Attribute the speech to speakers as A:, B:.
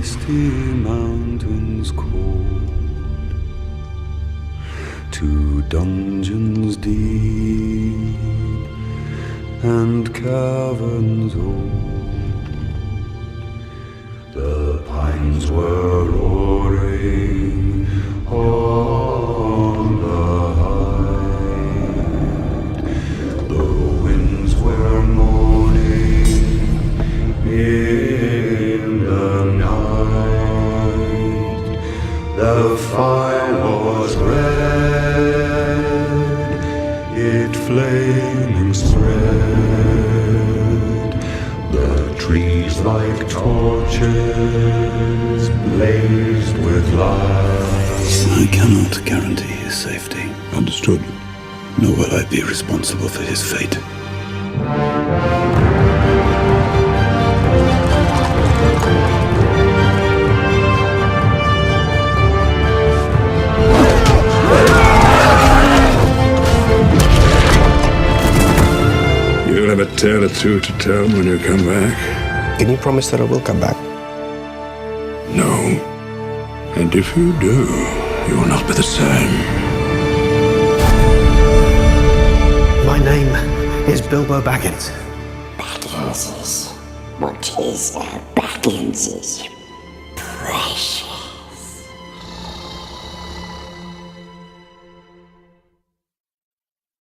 A: misty mountains cold, to dungeons deep and caverns old. The pines were roaring on the height, the winds were moaning in the night. The fire was red, it flaming spread. The trees like torches blazed with light.
B: I cannot guarantee his safety.
C: Understood.
B: Nor will I be responsible for his fate.
C: You'll have a tale or two to tell when you come back.
D: Can you promise that I will come back?
C: No. And if you do, you will not be the same.
D: My name is Bilbo Baggins.
E: Baggins is what is Baggins's precious.